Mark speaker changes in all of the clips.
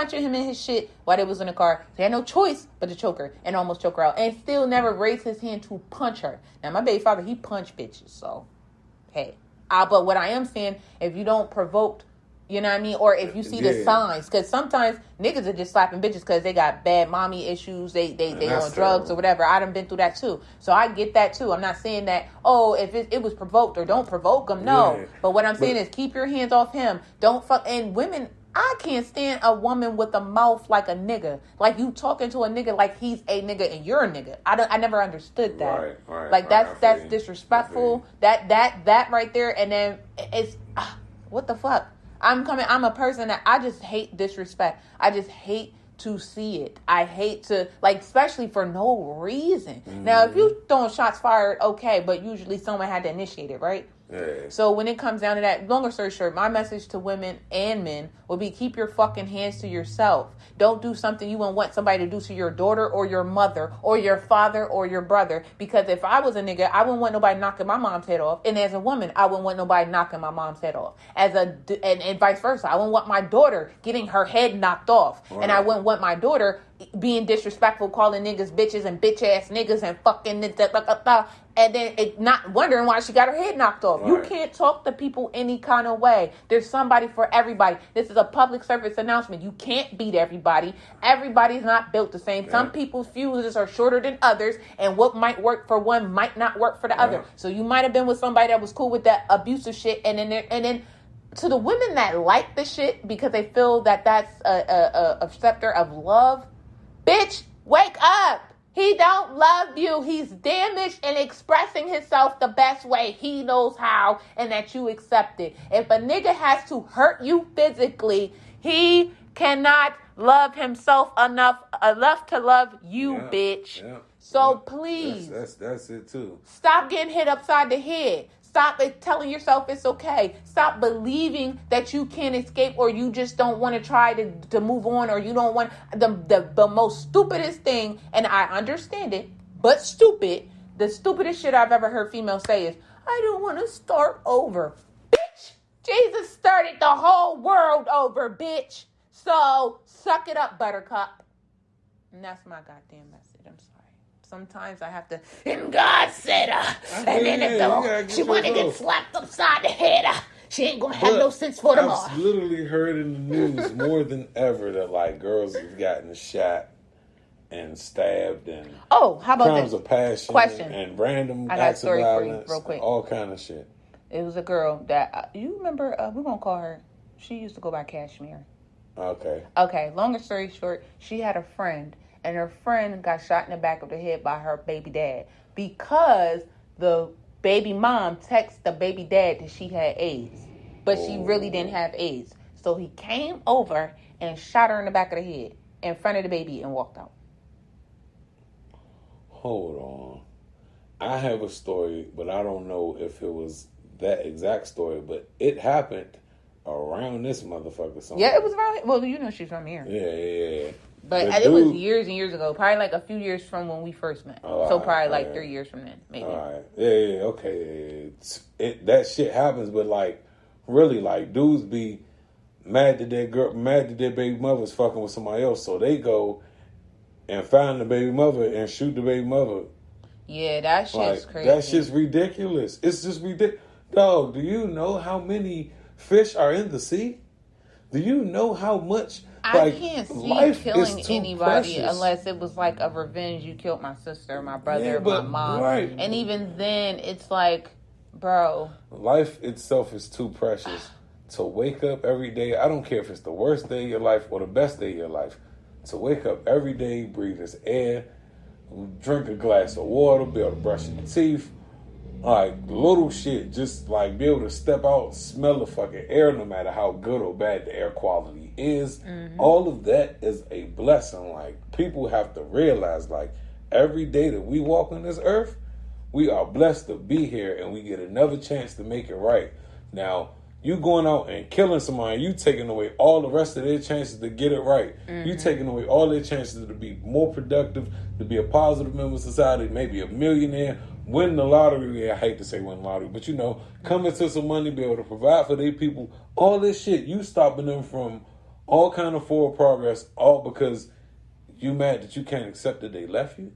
Speaker 1: punching him in his shit while they was in the car. He had no choice but to choke her and almost choke her out. And still never raised his hand to punch her. Now, my baby father, he punched bitches. So, hey. But what I am saying, if you don't provoke, you know what I mean? Or if you see the signs. Because sometimes niggas are just slapping bitches because they got bad mommy issues. They on drugs or whatever. I done been through that too. So I get that too. I'm not saying that, if it was provoked or don't provoke them. No. Yeah. But what I'm saying is keep your hands off him. Don't fuck. And women, I can't stand a woman with a mouth like a nigga. Like you talking to a nigga like he's a nigga and you're a nigga. I never understood that. Right. Like that's disrespectful. That right there. And then it's, what the fuck? I'm a person that I just hate disrespect. I just hate to see it. I hate to, especially for no reason. Mm-hmm. Now, if you throwing shots fired, okay, but usually someone had to initiate it, right? Yeah. So when it comes down to that, longer story short, my message to women and men will be keep your fucking hands to yourself. Don't do something you wouldn't want somebody to do to your daughter or your mother or your father or your brother. Because if I was a nigga, I wouldn't want nobody knocking my mom's head off. And as a woman, I wouldn't want nobody knocking my mom's head off. And vice versa. I wouldn't want my daughter getting her head knocked off. Right. And I wouldn't want my daughter being disrespectful, calling niggas bitches and bitch ass niggas and fucking and then not wondering why she got her head knocked off. Right. You can't talk to people any kind of way. There's somebody for everybody. This is a public service announcement. You can't beat everybody. Everybody's not built the same. Yeah. Some people's fuses are shorter than others, and what might work for one might not work for the other. So you might have been with somebody that was cool with that abusive shit, and then to the women that like the shit because they feel that that's a scepter of love, bitch, wake up. He don't love you. He's damaged and expressing himself the best way he knows how, and that you accept it. If a nigga has to hurt you physically, he cannot love himself enough to love you, bitch. Yeah, so please.
Speaker 2: That's it too.
Speaker 1: Stop getting hit upside the head. Stop telling yourself it's okay. Stop believing that you can't escape or you just don't want to try to move on or you don't want the most stupidest thing, and I understand it, but the stupidest shit I've ever heard females say is, I don't want to start over. Bitch, Jesus started the whole world over, bitch. So suck it up, buttercup. And that's my goddamn message. I'm sorry. Sometimes I have to, and God said, and then she want to get slapped upside the head. She ain't going to have no sense for tomorrow.
Speaker 2: I've literally heard in the news more than ever that, girls have gotten shot and stabbed and
Speaker 1: how about
Speaker 2: crimes of passion
Speaker 1: question
Speaker 2: and random acts of violence,
Speaker 1: real quick.
Speaker 2: All kind of shit.
Speaker 1: It was a girl that, you remember, we won't call her, she used to go by Cashmere. Okay, longer story short, she had a friend. And her friend got shot in the back of the head by her baby dad because the baby mom texted the baby dad that she had AIDS. But she really didn't have AIDS. So he came over and shot her in the back of the head in front of the baby and walked out.
Speaker 2: Hold on. I have a story, but I don't know if it was that exact story. But it happened around this motherfucker somewhere.
Speaker 1: Yeah, it was around. Well, she's from here.
Speaker 2: Yeah.
Speaker 1: But it was years and years ago. Probably a few years from when we first met. So probably 3 years from then, maybe.
Speaker 2: All right. Yeah, okay. That shit happens, but really, dudes be mad that their baby mother's fucking with somebody else. So they go and find the baby mother and shoot the baby mother.
Speaker 1: Yeah, that shit's crazy.
Speaker 2: That shit's ridiculous. It's just ridiculous. Dog, do you know how many fish are in the sea? Do you know how much...
Speaker 1: I can't see killing anybody unless it was a revenge. You killed my sister, my brother, my mom. Right. And even then, it's bro.
Speaker 2: Life itself is too precious to wake up every day. I don't care if it's the worst day of your life or the best day of your life. To wake up every day, breathe this air, drink a glass of water, be able to brush your teeth. Little shit, just be able to step out, smell the fucking air, no matter how good or bad the air quality is. Mm-hmm. All of that is a blessing. People have to realize, every day that we walk on this earth, we are blessed to be here and we get another chance to make it right. Now, you going out and killing somebody, you taking away all the rest of their chances to get it right. Mm-hmm. You taking away all their chances to be more productive, to be a positive member of society, maybe a millionaire, win the lottery. I hate to say win the lottery, but come into some money, be able to provide for their people. All this shit, you stopping them from all kind of forward progress, all because you mad that you can't accept that they left you.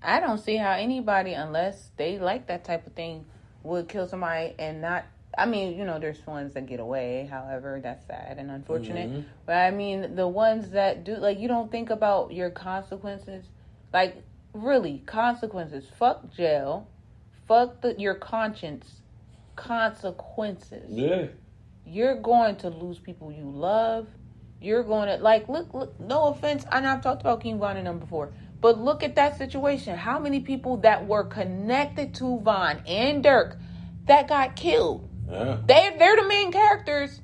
Speaker 1: I don't see how anybody, unless they like that type of thing, would kill somebody and not. I mean, there's ones that get away. However, that's sad and unfortunate. Mm-hmm. But I mean, the ones that do, like, you don't think about your consequences. Like, really, consequences. Fuck jail. Fuck your conscience. Consequences.
Speaker 2: Yeah.
Speaker 1: You're going to lose people you love. You're going to, like, look, no offense. I know I've talked about King Von and them before. But look at that situation. How many people that were connected to Von and Dirk that got killed?
Speaker 2: Yeah.
Speaker 1: They're the main characters.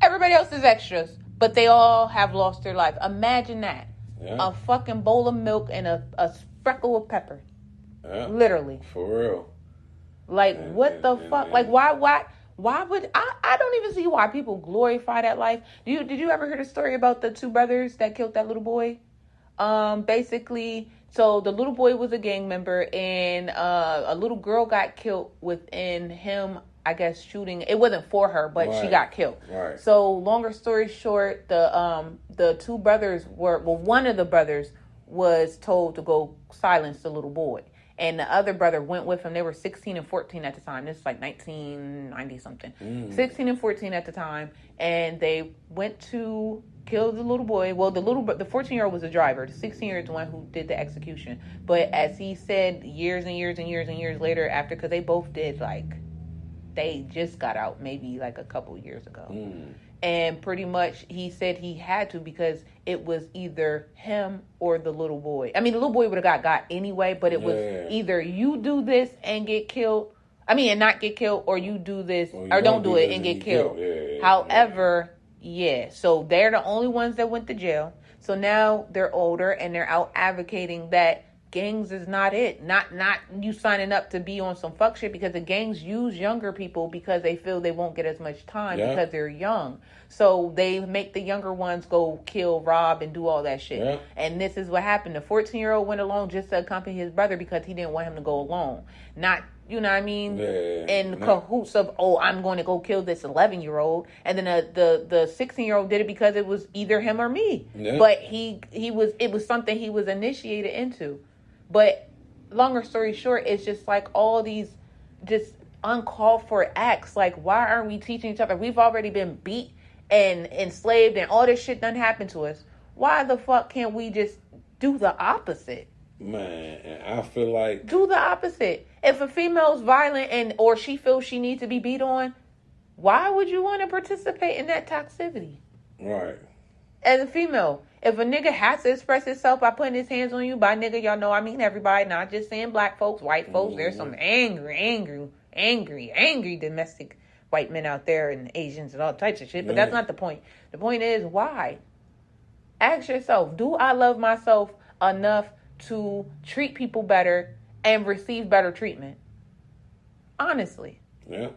Speaker 1: Everybody else is extras. But they all have lost their life. Imagine that.
Speaker 2: Yeah.
Speaker 1: A fucking bowl of milk and a speckle of pepper.
Speaker 2: Yeah.
Speaker 1: Literally.
Speaker 2: For real.
Speaker 1: Like, what the fuck? Like, why would... I don't even see why people glorify that life. Did you ever hear the story about the two brothers that killed that little boy? Basically, so the little boy was a gang member and a little girl got killed within him, I guess, shooting. It wasn't for her, but she got killed.
Speaker 2: Right.
Speaker 1: So longer story short, the two brothers one of the brothers was told to go silence the little boy. And the other brother went with him. They were 16 and 14 at the time. This is like 1990 something. 16 and 14 at the time. And they went to kill the little boy. Well, the 14-year-old was the driver. The 16-year-old is the one who did the execution. But as he said, years and years and years and years later, after, because they both did, like, they just got out maybe like a couple years ago. And pretty much he said he had to because it was either him or the little boy. I mean, the little boy would have got anyway, but it was either you do this and get killed. I mean, and not get killed, or you do this or don't do it and get killed. However, so they're the only ones that went to jail. So now they're older and they're out advocating that gangs is not it. Not you signing up to be on some fuck shit, because the gangs use younger people because they feel they won't get as much time because they're young. So they make the younger ones go kill, rob, and do all that shit. Yeah. And this is what happened. The 14-year-old went alone just to accompany his brother because he didn't want him to go alone. Not, you know what I mean? In cahoots of, I'm going to go kill this 11-year-old. And then the 16-year-old did it because it was either him or me. Yeah. But it was something he was initiated into. But longer story short, it's just like all these just uncalled for acts. Like, why aren't we teaching each other? We've already been beat and enslaved and all this shit done happened to us. Why the fuck can't we just do the opposite?
Speaker 2: Man, and I feel like...
Speaker 1: Do the opposite. If a female's violent or she feels she needs to be beat on, why would you want to participate in that toxicity?
Speaker 2: Right.
Speaker 1: As a female, if a nigga has to express himself by putting his hands on you, by nigga, y'all know I mean everybody, not just saying black folks, white folks. There's some angry domestic white men out there and Asians and all types of shit. But that's not the point. The point is, why? Ask yourself, do I love myself enough to treat people better and receive better treatment? Honestly.
Speaker 2: Yeah.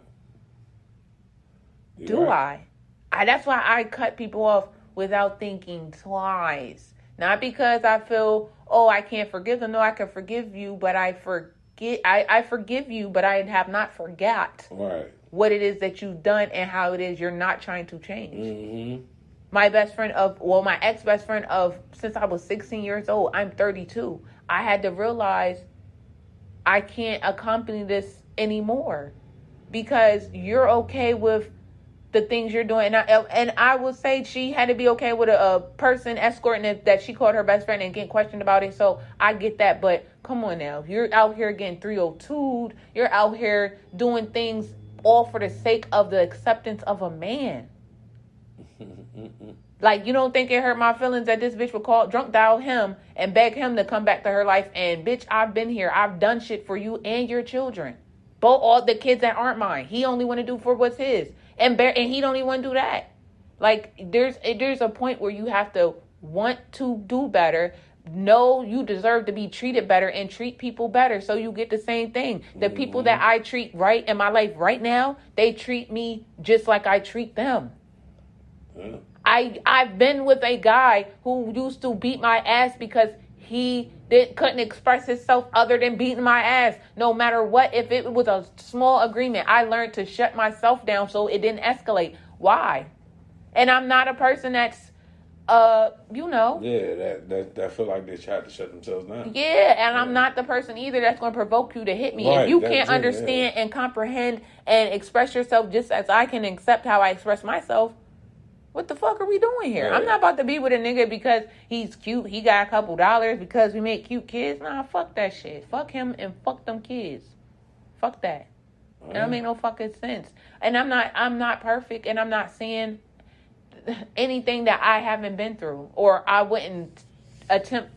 Speaker 1: Do I? That's why I cut people off without thinking twice. Not because I feel, I can't forgive them. No, I can forgive you, but I forgive you, but I have not forgot what it is that you've done and how it is you're not trying to change. Mm-hmm. My ex-best friend since I was 16 years old, I'm 32. I had to realize I can't accompany this anymore because you're okay with the things you're doing. And I would say she had to be okay with a person escorting that she called her best friend and getting questioned about it. So I get that. But come on now. You're out here getting 302'd. You're out here doing things all for the sake of the acceptance of a man. Like, you don't think it hurt my feelings that this bitch would drunk dial him and beg him to come back to her life? And bitch, I've been here. I've done shit for you and your children. Both all the kids that aren't mine. He only want to do for what's his. And he don't even want to do that. Like, there's a point where you have to want to do better. Know you deserve to be treated better and treat people better so you get the same thing. The people that I treat right in my life right now, they treat me just like I treat them. Yeah. I've been with a guy who used to beat my ass because he couldn't express himself other than beating my ass. No matter what, if it was a small agreement, I learned to shut myself down so it didn't escalate. Why? And I'm not a person that's, you know.
Speaker 2: Yeah, that feel like they tried to shut themselves down.
Speaker 1: Yeah, and I'm not the person either that's going to provoke you to hit me.
Speaker 2: Right,
Speaker 1: if you can't understand and comprehend and express yourself just as I can accept how I express myself, what the fuck are we doing here?
Speaker 2: Yeah.
Speaker 1: I'm not about to be with a nigga because he's cute, he got a couple dollars, because we make cute kids. Nah, fuck that shit. Fuck him and fuck them kids. Fuck that. It don't make no fucking sense. And I'm not perfect, and I'm not saying anything that I haven't been through or I wouldn't attempt.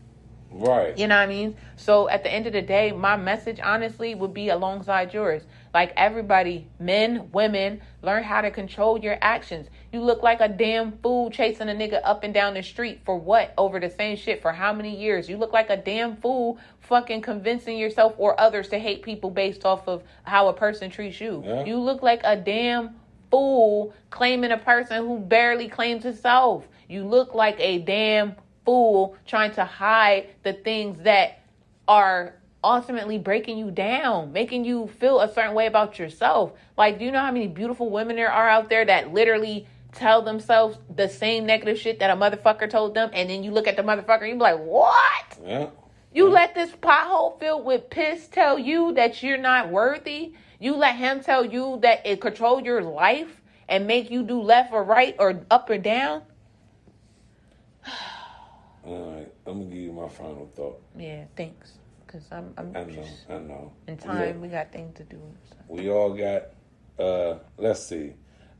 Speaker 2: Right.
Speaker 1: You know what I mean? So at the end of the day, my message honestly would be alongside yours. Like, everybody, men, women, learn how to control your actions. You look like a damn fool chasing a nigga up and down the street for what? Over the same shit for how many years? You look like a damn fool fucking convincing yourself or others to hate people based off of how a person treats you.
Speaker 2: Yeah.
Speaker 1: You look like a damn fool claiming a person who barely claims himself. You look like a damn fool trying to hide the things that are ultimately breaking you down, making you feel a certain way about yourself. Like, do you know how many beautiful women there are out there that literally tell themselves the same negative shit that a motherfucker told them, and then you look at the motherfucker and you be like, what?
Speaker 2: Yeah.
Speaker 1: You let this pothole filled with piss tell you that you're not worthy? You let him tell you that it controlled your life and make you do left or right or up or down?
Speaker 2: All right, I'm gonna give you my final thought.
Speaker 1: Yeah, thanks. Because
Speaker 2: I know.
Speaker 1: In time, we got things to do. So.
Speaker 2: We all got, let's see.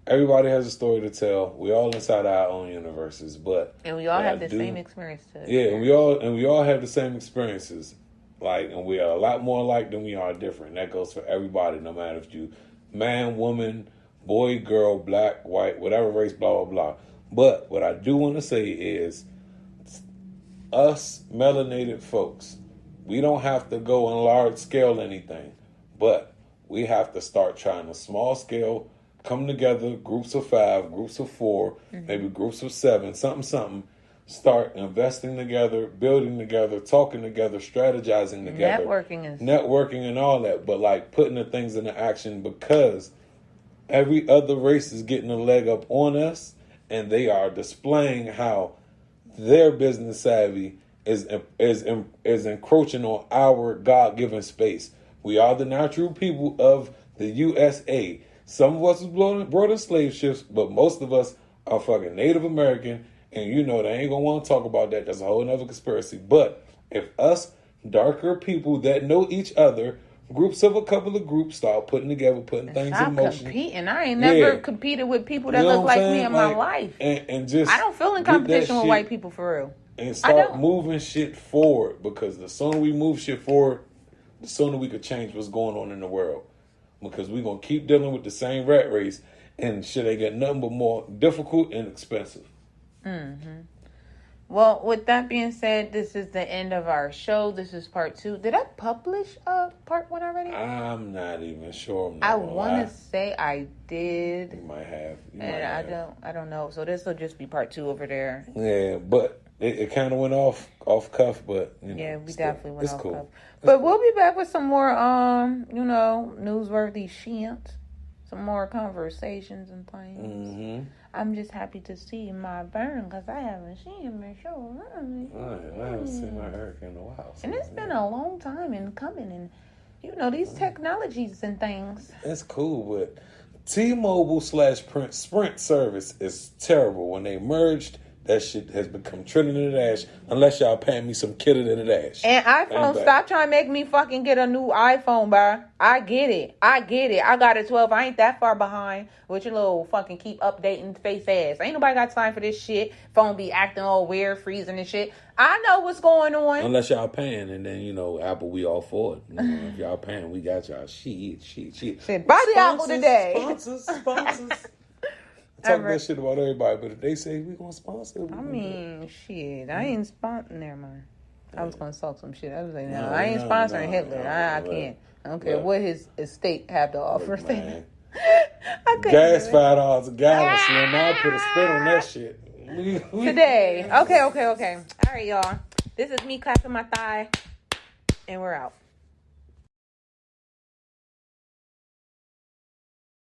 Speaker 2: Everybody has a story to tell. We all inside our own universes,
Speaker 1: and we all have the same experience too.
Speaker 2: Yeah, and we all have the same experiences. Like, and we are a lot more alike than we are different. That goes for everybody, no matter if you man, woman, boy, girl, black, white, whatever race, blah, blah, blah. But what I do want to say is, us melanated folks, we don't have to go on large scale anything, but we have to start trying to small scale, come together, groups of 5, groups of 4, maybe groups of 7, something, start investing together, building together, talking together, strategizing together. Networking and all that, but like putting the things into action, because every other race is getting a leg up on us, and they are displaying how their business savvy is encroaching on our God-given space. We are the natural people of the USA. Some of us was brought in slave ships, but most of us are fucking Native American, and you know they ain't gonna want to talk about that. That's a whole other conspiracy. But if us darker people that know each other, groups of a couple of groups, start putting things in motion.
Speaker 1: Competing. I ain't never competed with people that look like me in my life.
Speaker 2: And just
Speaker 1: I don't feel in competition with white people for real.
Speaker 2: And start moving shit forward, because the sooner we move shit forward, the sooner we could change what's going on in the world. Because we're going to keep dealing with the same rat race, and shit ain't got nothing but more difficult and expensive.
Speaker 1: Mm-hmm. Well, with that being said, this is the end of our show. This is part 2. Did I publish part 1 already?
Speaker 2: I'm not even sure.
Speaker 1: I want to say I did.
Speaker 2: You might have.
Speaker 1: I don't know. So this will just be part 2 over there.
Speaker 2: Yeah, but it kind of went off cuff, but you know,
Speaker 1: yeah, we definitely went off cuff.
Speaker 2: But
Speaker 1: we'll be back with some more, newsworthy shit, some more conversations and things.
Speaker 2: Mm-hmm.
Speaker 1: I'm just happy to see my burn, because I haven't seen him in show.
Speaker 2: I haven't seen my Hurricane in a while.
Speaker 1: And it's been a long time in coming, and these technologies and things.
Speaker 2: It's cool, but T-Mobile / Sprint service is terrible. When they merged, that shit has become Trinidad Dash, unless y'all paying me some kid in the dash.
Speaker 1: And iPhone, stop trying to make me fucking get a new iPhone, bro. I get it. I got a 12. I ain't that far behind with your little fucking keep updating face ass. Ain't nobody got time for this shit. Phone be acting all weird, freezing and shit. I know what's going on.
Speaker 2: Unless y'all paying, and then, Apple, we all for it. If y'all paying, we got y'all. Shit.
Speaker 1: Buy the Apple today.
Speaker 2: Sponsors. Talk that shit about everybody, but if they say we gonna sponsor,
Speaker 1: shit, I ain't sponsoring. Never mind. I was gonna talk some shit. I was like, I ain't sponsoring Hitler. I can't. I don't care what his estate have to offer.
Speaker 2: Gas $5 a gallon, and now put a spin on that shit
Speaker 1: today. Okay. All right, y'all. This is me clapping my thigh, and we're out.